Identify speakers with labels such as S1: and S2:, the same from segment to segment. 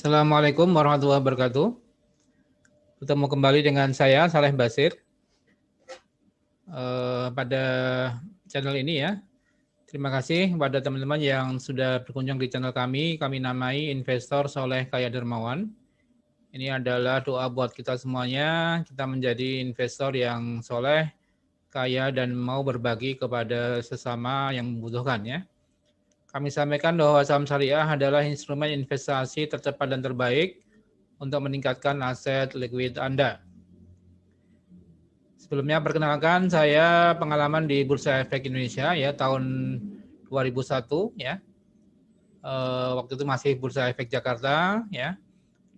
S1: Assalamualaikum warahmatullahi wabarakatuh. Bertemu kembali dengan saya, Saleh Basir, pada channel ini ya. Terima kasih kepada teman-teman yang sudah berkunjung di channel kami. Kami namai Investor Soleh Kaya Dermawan. Ini adalah doa buat kita semuanya. Kita menjadi investor yang soleh, kaya, dan mau berbagi kepada sesama yang membutuhkan ya. Kami sampaikan bahwa saham syariah adalah instrumen investasi tercepat dan terbaik untuk meningkatkan aset likuid Anda. Sebelumnya perkenalkan, saya pengalaman di Bursa Efek Indonesia ya tahun 2001 ya. Waktu itu masih Bursa Efek Jakarta ya.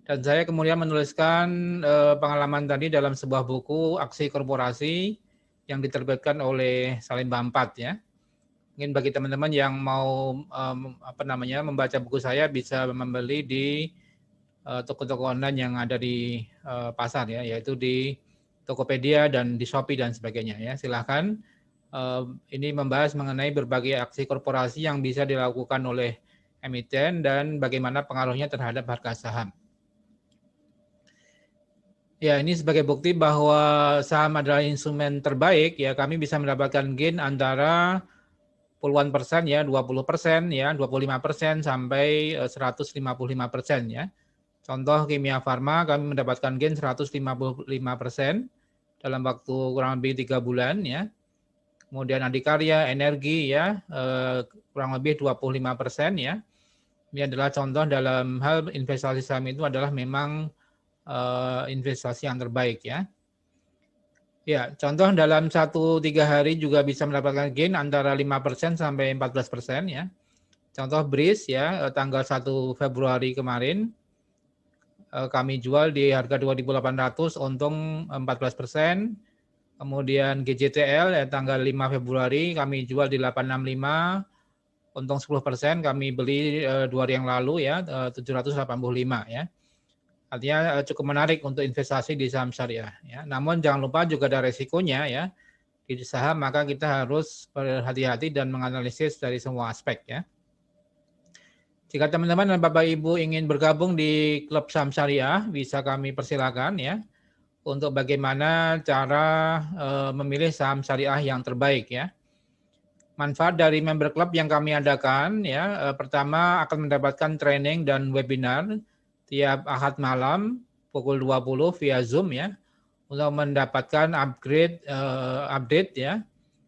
S1: Dan saya kemudian menuliskan pengalaman tadi dalam sebuah buku Aksi Korporasi yang diterbitkan oleh Salim Bampat ya. Mungkin bagi teman-teman yang mau membaca buku saya bisa membeli di toko-toko online yang ada di pasar ya, yaitu di Tokopedia dan di Shopee dan sebagainya ya. Silahkan. Ini membahas mengenai berbagai aksi korporasi yang bisa dilakukan oleh emiten dan bagaimana pengaruhnya terhadap harga saham. Ya, ini sebagai bukti bahwa saham adalah instrumen terbaik ya. Kami bisa mendapatkan gain antara puluhan persen ya, 20% ya, 25% sampai 155% ya. Contoh Kimia Farma kami mendapatkan gain 155% dalam waktu kurang lebih 3 bulan ya. Kemudian Adikarya, Energi ya kurang lebih 25% ya. Ini adalah contoh dalam hal investasi saham itu adalah memang investasi yang terbaik ya. Ya, contoh dalam 1-3 hari juga bisa mendapatkan gain antara 5% sampai 14% ya. Contoh BRIS ya, tanggal 1 Februari kemarin kami jual di harga 2.800, untung 14%. Kemudian GJTL ya, tanggal 5 Februari kami jual di 865, untung 10%, kami beli 2 hari yang lalu ya, 785 ya. Artinya cukup menarik untuk investasi di saham syariah ya. Namun jangan lupa juga ada resikonya ya. Di saham maka kita harus berhati-hati dan menganalisis dari semua aspek ya. Jika teman-teman dan Bapak Ibu ingin bergabung di klub saham syariah, bisa kami persilakan ya. Untuk bagaimana cara memilih saham syariah yang terbaik ya. Manfaat dari member club yang kami adakan ya, pertama akan mendapatkan training dan webinar tiap Ahad malam pukul 20 via Zoom ya, untuk mendapatkan update ya,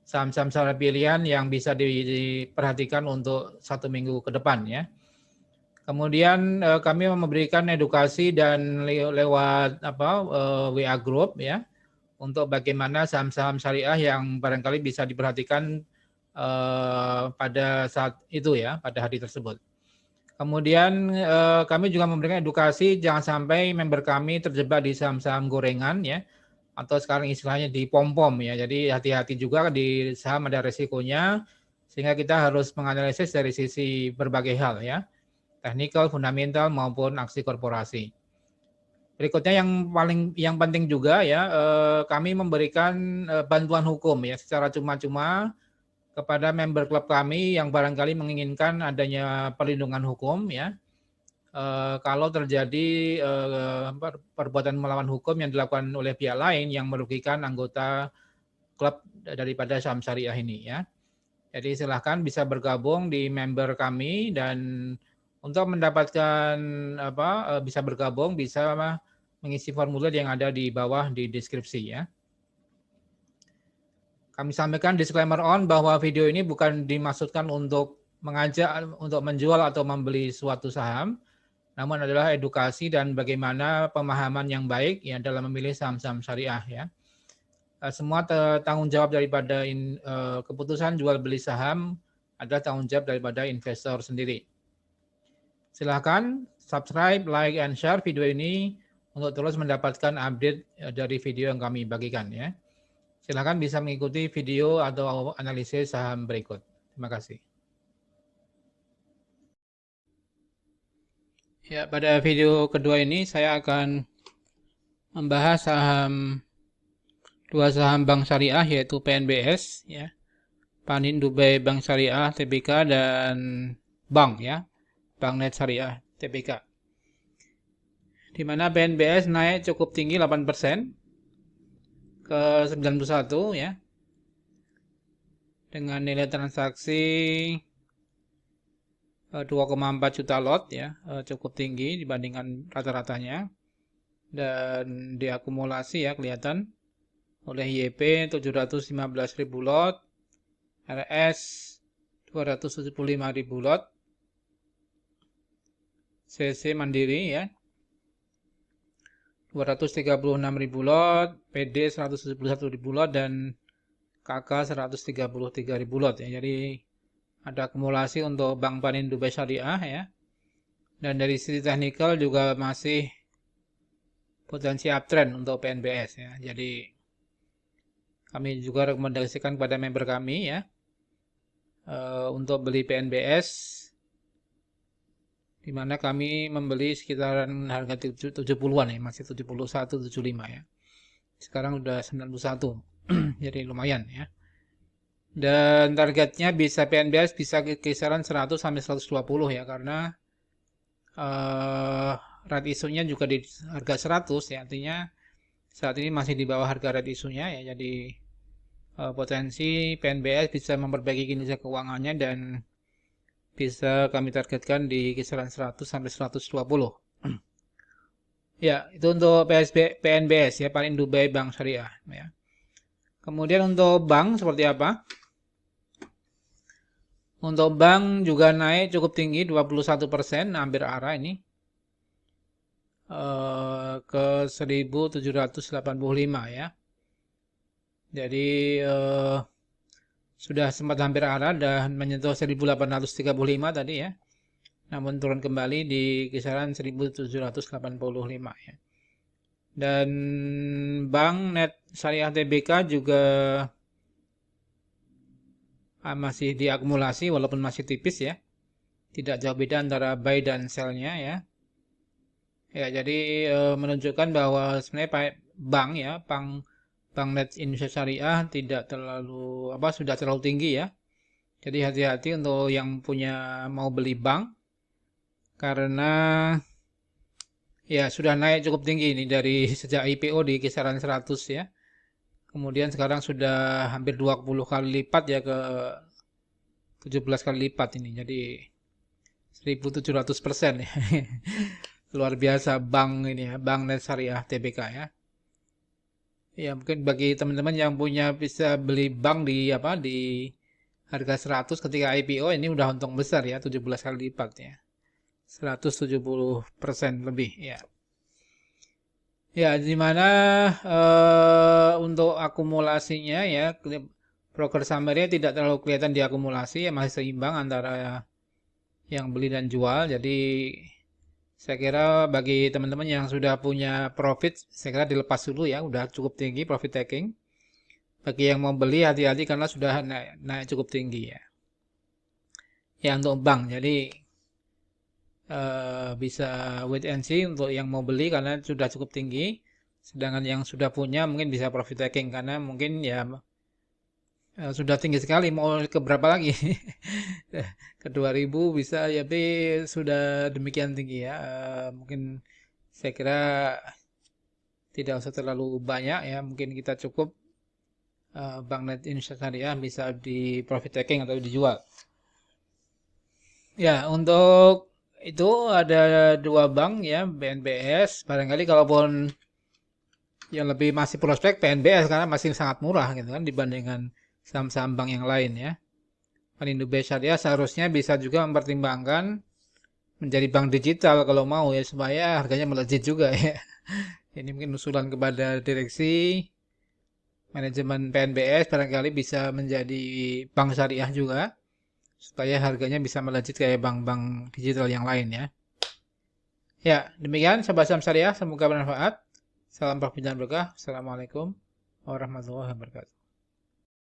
S1: saham-saham syariah pilihan yang bisa diperhatikan untuk 1 minggu ke depan ya. Kemudian kami memberikan edukasi dan lewat WA group ya, untuk bagaimana saham-saham syariah yang barangkali bisa diperhatikan pada saat itu ya, pada hari tersebut. Kemudian kami juga memberikan edukasi jangan sampai member kami terjebak di saham-saham gorengan ya, atau sekarang istilahnya di pom-pom ya. Jadi hati-hati juga di saham ada resikonya, sehingga kita harus menganalisis dari sisi berbagai hal ya, teknikal, fundamental maupun aksi korporasi. Berikutnya yang penting juga ya, kami memberikan bantuan hukum ya secara cuma-cuma kepada member klub kami yang barangkali menginginkan adanya perlindungan hukum ya. Kalau terjadi perbuatan melawan hukum yang dilakukan oleh pihak lain yang merugikan anggota klub daripada saham syariah ini ya. Jadi silahkan bisa bergabung di member kami, dan untuk mendapatkan bisa bergabung bisa mengisi formulir yang ada di bawah di deskripsi ya. Kami sampaikan disclaimer bahwa video ini bukan dimaksudkan untuk mengajak untuk menjual atau membeli suatu saham, namun adalah edukasi dan bagaimana pemahaman yang baik ya dalam memilih saham-saham syariah ya. Semua tanggung jawab daripada keputusan jual beli saham adalah tanggung jawab daripada investor sendiri. Silahkan subscribe, like, and share video ini untuk terus mendapatkan update dari video yang kami bagikan ya. Silahkan bisa mengikuti video atau analisis saham berikut. Terima kasih. Ya, pada video kedua ini saya akan membahas dua saham bank syariah, yaitu PNBS ya, Panin Dubai Bank Syariah Tbk, dan Bank ya, Bank Net Syariah Tbk. di mana PNBS naik cukup tinggi 8% ke 91 ya. Dengan nilai transaksi 2,4 juta lot ya, cukup tinggi dibandingkan rata-ratanya. Dan diakumulasi ya kelihatan oleh YP 715.000 lot, RS 275.000 lot, CC Mandiri ya 236.000 lot, PD 171.000 lot, dan KK 133.000 lot ya. Jadi ada akumulasi untuk Bank Panindo Bank Syariah ya. Dan dari sisi teknikal juga masih potensi uptrend untuk PNBS ya. Jadi kami juga rekomendasikan kepada member kami ya untuk beli PNBS, di mana kami membeli sekitaran harga 70-an ya, masih 71, 75 ya. Sekarang udah 91. Jadi lumayan ya. Dan targetnya bisa PNBS bisa kisaran 100 sampai 120 ya, karena rate isunya juga di harga 100 ya, artinya saat ini masih di bawah harga rate isunya ya. Jadi potensi PNBS bisa memperbaiki kinerja keuangannya dan bisa kami targetkan di kisaran 100 sampai 120. Ya, itu untuk PNBS ya, Panindo Bank Syariah ya. Kemudian untuk bank seperti apa? Untuk bank juga naik cukup tinggi 21%, hampir arah ini ke 1.785 ya. Jadi sudah sempat hampir arah dan menyentuh 1.835 tadi ya. Namun turun kembali di kisaran 1.785 ya. Dan Bank Net Syariah TBK juga masih diakumulasi walaupun masih tipis ya. Tidak jauh beda antara buy dan sell-nya ya. Ya, jadi menunjukkan bahwa sebenarnya bank ya, Bank Net Indonesia Syariah tidak terlalu sudah terlalu tinggi ya. Jadi hati-hati untuk yang mau beli bank, karena ya sudah naik cukup tinggi ini dari sejak IPO di kisaran 100 ya. Kemudian sekarang sudah hampir 20 kali lipat ya, ke 17 kali lipat ini. Jadi 1.700% ya. Luar biasa bank ini ya, Bank Net Syariah TBK ya. Ya, mungkin bagi teman-teman yang bisa beli bank di harga 100 ketika IPO, ini udah untung besar ya, 17 kali lipat ya. 170% lebih ya. Ya, dimana untuk akumulasinya ya, broker summary tidak terlalu kelihatan diakumulasi ya, masih seimbang antara yang beli dan jual. Jadi saya kira bagi teman-teman yang sudah punya profit, saya kira dilepas dulu ya, udah cukup tinggi profit taking. Bagi yang mau beli, hati-hati karena sudah naik cukup tinggi ya. Ya, untuk bank, jadi bisa wait and see untuk yang mau beli karena sudah cukup tinggi. Sedangkan yang sudah punya mungkin bisa profit taking karena mungkin ya sudah tinggi sekali, mau ke berapa lagi? Ke 2000 bisa ya, tapi sudah demikian tinggi ya. Mungkin saya kira tidak usah terlalu banyak ya, mungkin kita cukup Bank Net Indonesia Syariah bisa di profit taking atau dijual. Ya, untuk itu ada dua bank ya, BNBS. Barangkali kalaupun yang lebih masih prospek PNBS karena masih sangat murah gitu kan dibandingkan saham-saham bank yang lain ya. Panindo Bank Syariah seharusnya bisa juga mempertimbangkan menjadi bank digital kalau mau ya, supaya harganya melejit juga ya. Ini mungkin usulan kepada direksi manajemen PNBS, barangkali bisa menjadi bank syariah juga supaya harganya bisa melejit kayak bank-bank digital yang lain ya. Ya, demikian Sobat Saham Syariah, semoga bermanfaat. Salam perbincangan berkah. Assalamualaikum warahmatullahi wabarakatuh.